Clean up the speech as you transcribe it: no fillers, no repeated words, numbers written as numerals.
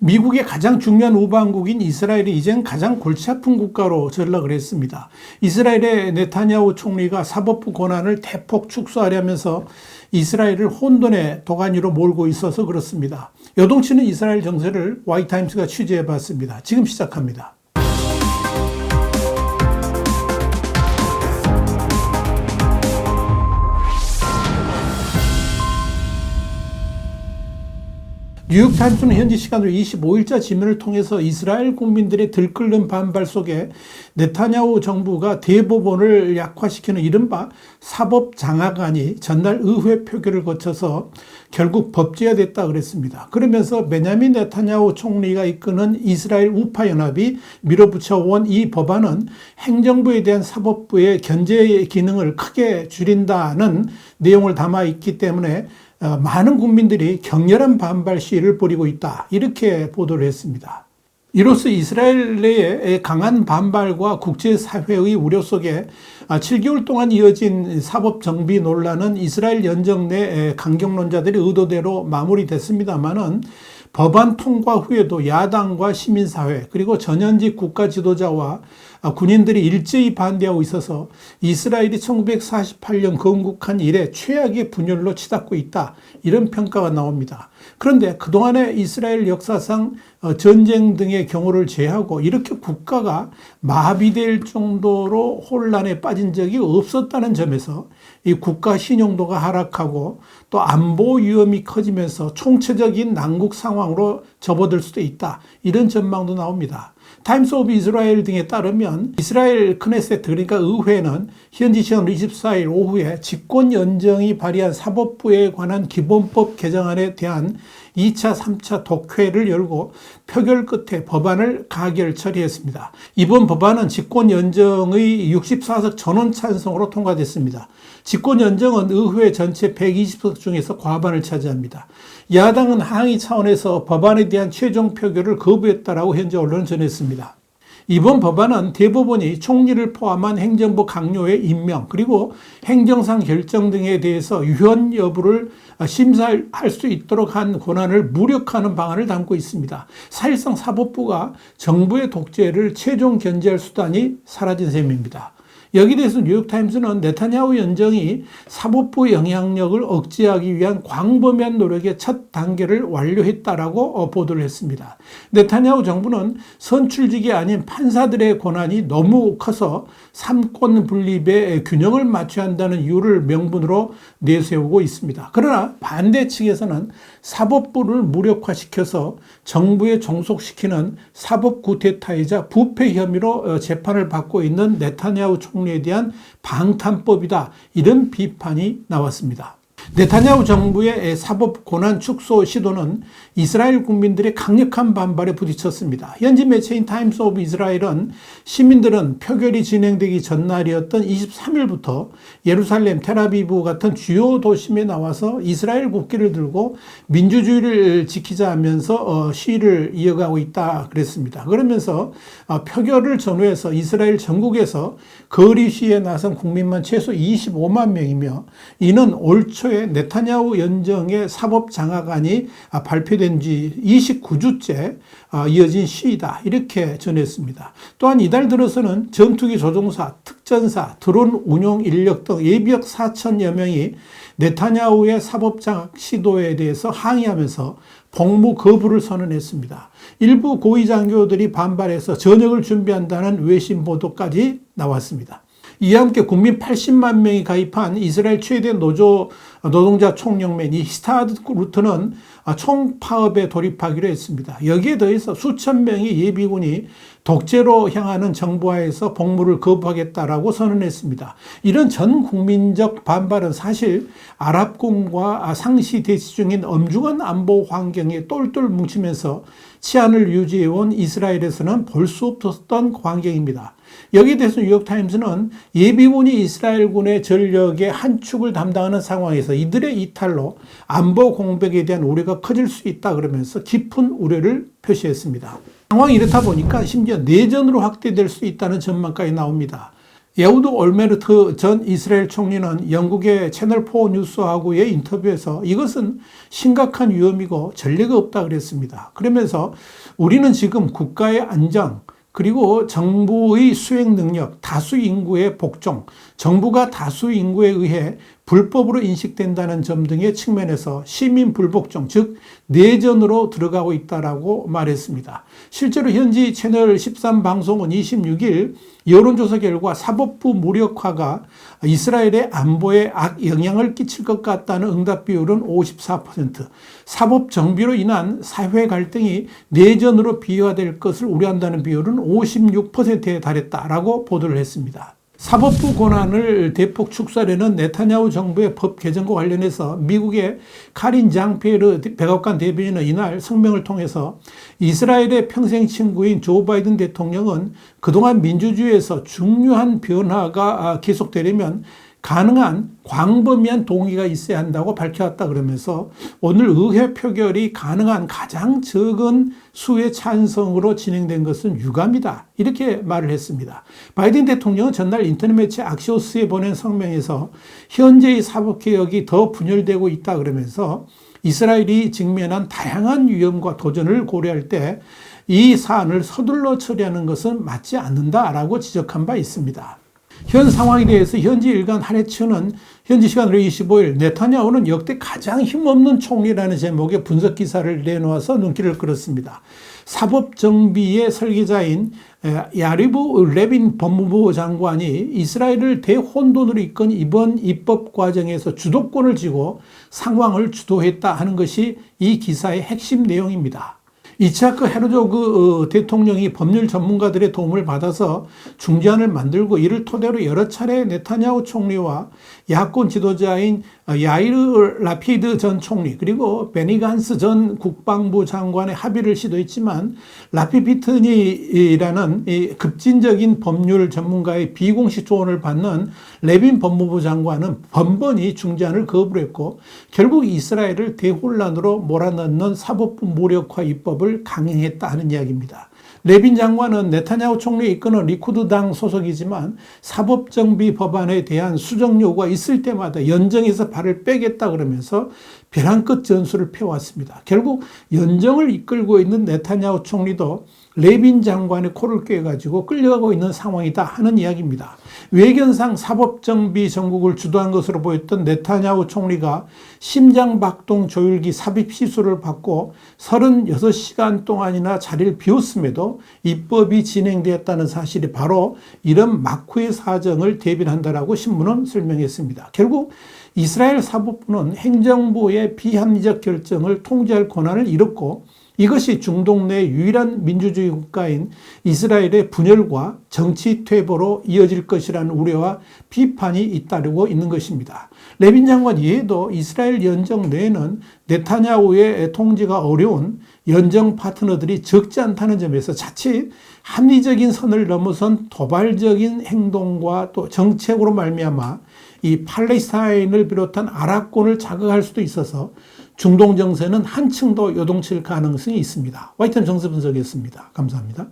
미국의 가장 중요한 우방국인 이스라엘이 이젠 가장 골치 아픈 국가로 전락을 했습니다. 이스라엘의 네타냐후 총리가 사법부 권한을 대폭 축소하려면서 이스라엘을 혼돈의 도가니로 몰고 있어서 그렇습니다. 요동치는 이스라엘 정세를 와이타임스가 취재해 봤습니다. 지금 시작합니다. 뉴욕타임스는 현지 시간으로 25일자 지면을 통해서 이스라엘 국민들의 들끓는 반발 속에 네타냐후 정부가 대법원을 약화시키는 이른바 사법장악안이 전날 의회 표결을 거쳐서 결국 법제화됐다 그랬습니다. 그러면서 베냐민 네타냐후 총리가 이끄는 이스라엘 우파 연합이 밀어붙여온 이 법안은 행정부에 대한 사법부의 견제 기능을 크게 줄인다는 내용을 담아 있기 때문에 많은 국민들이 격렬한 반발 시위를 벌이고 있다, 이렇게 보도를 했습니다. 이로써 이스라엘 내의 강한 반발과 국제사회의 우려 속에 7개월 동안 이어진 사법정비 논란은 이스라엘 연정 내 강경론자들의 의도대로 마무리됐습니다만은 법안 통과 후에도 야당과 시민사회 그리고 전현직 국가 지도자와 군인들이 일제히 반대하고 있어서 이스라엘이 1948년 건국한 이래 최악의 분열로 치닫고 있다, 이런 평가가 나옵니다. 그런데 그동안의 이스라엘 역사상 전쟁 등의 경우를 제외하고 이렇게 국가가 마비될 정도로 혼란에 빠진 적이 없었다는 점에서 이 국가 신용도가 하락하고 또 안보 위험이 커지면서 총체적인 난국 상황으로 접어들 수도 있다, 이런 전망도 나옵니다. 타임스 오브 이스라엘 등에 따르면 이스라엘 크네세트, 그러니까 의회는 현지 시간 24일 오후에 집권 연정이 발의한 사법부에 관한 기본법 개정안에 대한 2차, 3차 독회를 열고 표결 끝에 법안을 가결 처리했습니다. 이번 법안은 집권 연정의 64석 전원 찬성으로 통과됐습니다. 집권 연정은 의회 전체 120석 중에서 과반을 차지합니다. 야당은 항의 차원에서 법안에 대한 최종 표결을 거부했다라고 현지 언론은 전했습니다. 이번 법안은 대법원이 총리를 포함한 행정부 강요의 임명 그리고 행정상 결정 등에 대해서 유효한 여부를 심사할 수 있도록 한 권한을 무력화하는 방안을 담고 있습니다. 사실상 사법부가 정부의 독재를 최종 견제할 수단이 사라진 셈입니다. 여기에 대해서 뉴욕타임스는 네타냐후 연정이 사법부 영향력을 억제하기 위한 광범위한 노력의 첫 단계를 완료했다라고 보도를 했습니다. 네타냐후 정부는 선출직이 아닌 판사들의 권한이 너무 커서 삼권 분립의 균형을 맞춰야 한다는 이유를 명분으로 내세우고 있습니다. 그러나 반대 측에서는 사법부를 무력화시켜서 정부에 종속시키는 사법 구테타이자 부패 혐의로 재판을 받고 있는 네타냐후 총리에 대한 방탄법이다, 이런 비판이 나왔습니다. 네타냐후 정부의 사법 권한 축소 시도는 이스라엘 국민들의 강력한 반발에 부딪혔습니다. 현지 매체인 타임스 오브 이스라엘은 시민들은 표결이 진행되기 전날이었던 23일부터 예루살렘, 텔아비브 같은 주요 도심에 나와서 이스라엘 국기를 들고 민주주의를 지키자 하면서 시위를 이어가고 있다 그랬습니다. 그러면서 표결을 전후해서 이스라엘 전국에서 거리 시위에 나선 국민만 최소 25만 명이며 이는 올 초에 네타냐후 연정의 사법 장악안이 발표된 지 29주째 이어진 시위다, 이렇게 전했습니다. 또한 이달 들어서는 전투기 조종사, 특전사, 드론 운용 인력 등 예비역 4천여 명이 네타냐후의 사법 장악 시도에 대해서 항의하면서 복무 거부를 선언했습니다. 일부 고위 장교들이 반발해서 전역을 준비한다는 외신 보도까지 나왔습니다. 이와 함께 국민 80만 명이 가입한 이스라엘 최대 노동자 총연맹 히스타드 루트는 총파업에 돌입하기로 했습니다. 여기에 더해서 수천 명의 예비군이 독재로 향하는 정부하에서 복무를 거부하겠다라고 선언했습니다. 이런 전 국민적 반발은 사실 아랍군과 상시 대치 중인 엄중한 안보 환경에 똘똘 뭉치면서 치안을 유지해온 이스라엘에서는 볼 수 없었던 광경입니다. 여기에 대해서 뉴욕타임스는 예비군이 이스라엘군의 전력의 한 축을 담당하는 상황에서 이들의 이탈로 안보 공백에 대한 우려가 커질 수 있다 그러면서 깊은 우려를 표시했습니다. 상황이 이렇다 보니까 심지어 내전으로 확대될 수 있다는 전망까지 나옵니다. 예후드 올메르트 전 이스라엘 총리는 영국의 채널4 뉴스하고의 인터뷰에서 이것은 심각한 위험이고 전례가 없다 그랬습니다. 그러면서 우리는 지금 국가의 안정, 그리고 정부의 수행 능력, 다수 인구의 복종, 정부가 다수 인구에 의해 불법으로 인식된다는 점 등의 측면에서 시민 불복종, 즉 내전으로 들어가고 있다라고 말했습니다. 실제로 현지 채널 13 방송은 26일 여론조사 결과 사법부 무력화가 이스라엘의 안보에 악영향을 끼칠 것 같다는 응답 비율은 54%, 사법 정비로 인한 사회 갈등이 내전으로 비화될 것을 우려한다는 비율은 56%에 달했다라고 보도를 했습니다. 사법부 권한을 대폭 축소하려는 네타냐후 정부의 법 개정과 관련해서 미국의 카린 장 피에르 백악관 대변인은 이날 성명을 통해서 이스라엘의 평생 친구인 조 바이든 대통령은 그동안 민주주의에서 중요한 변화가 계속되려면 가능한 광범위한 동의가 있어야 한다고 밝혀왔다 그러면서 오늘 의회 표결이 가능한 가장 적은 수의 찬성으로 진행된 것은 유감이다, 이렇게 말을 했습니다. 바이든 대통령은 전날 인터넷 매체 악시오스에 보낸 성명에서 현재의 사법개혁이 더 분열되고 있다 그러면서 이스라엘이 직면한 다양한 위험과 도전을 고려할 때 이 사안을 서둘러 처리하는 것은 맞지 않는다라고 지적한 바 있습니다. 현 상황에 대해서 현지 일간 하레츠는 현지 시간으로 25일 네타냐후는 역대 가장 힘없는 총리라는 제목의 분석 기사를 내놓아서 눈길을 끌었습니다. 사법정비의 설계자인 야리브 레빈 법무부 장관이 이스라엘을 대혼돈으로 이끈 이번 입법 과정에서 주도권을 쥐고 상황을 주도했다 하는 것이 이 기사의 핵심 내용입니다. 이차크 헤르조그 대통령이 법률 전문가들의 도움을 받아서 중재안을 만들고 이를 토대로 여러 차례 네타냐후 총리와 야권 지도자인 야이르 라피드 전 총리 그리고 베니 간스 전 국방부 장관의 합의를 시도했지만 라피피트니라는 급진적인 법률 전문가의 비공식 조언을 받는 레빈 법무부 장관은 번번이 중재안을 거부를 했고 결국 이스라엘을 대혼란으로 몰아넣는 사법부 무력화 입법을 강행했다 하는 이야기입니다. 레빈 장관은 네타냐후 총리가 이끄는 리쿠드당 소속이지만 사법정비 법안에 대한 수정 요구가 있을 때마다 연정에서 발을 빼겠다 그러면서 벼랑 끝 전술을 펴왔습니다. 결국 연정을 이끌고 있는 네타냐후 총리도 레빈 장관의 코를 꿰가지고 끌려가고 있는 상황이다 하는 이야기입니다. 외견상 사법정비 정국을 주도한 것으로 보였던 네타냐후 총리가 심장박동 조율기 삽입 시술을 받고 36시간 동안이나 자리를 비웠음에도 입법이 진행되었다는 사실이 바로 이런 막후의 사정을 대변한다라고 신문은 설명했습니다. 결국 이스라엘 사법부는 행정부의 비합리적 결정을 통제할 권한을 잃었고 이것이 중동 내 유일한 민주주의 국가인 이스라엘의 분열과 정치 퇴보로 이어질 것이라는 우려와 비판이 잇따르고 있는 것입니다. 레빈 장관 이외에도 이스라엘 연정 내에는 네타냐후의 통제가 어려운 연정 파트너들이 적지 않다는 점에서 자칫 합리적인 선을 넘어선 도발적인 행동과 또 정책으로 말미암아 이 팔레스타인을 비롯한 아랍권을 자극할 수도 있어서 중동 정세는 한층 더 요동칠 가능성이 있습니다. 화이트 정세 분석이었습니다. 감사합니다.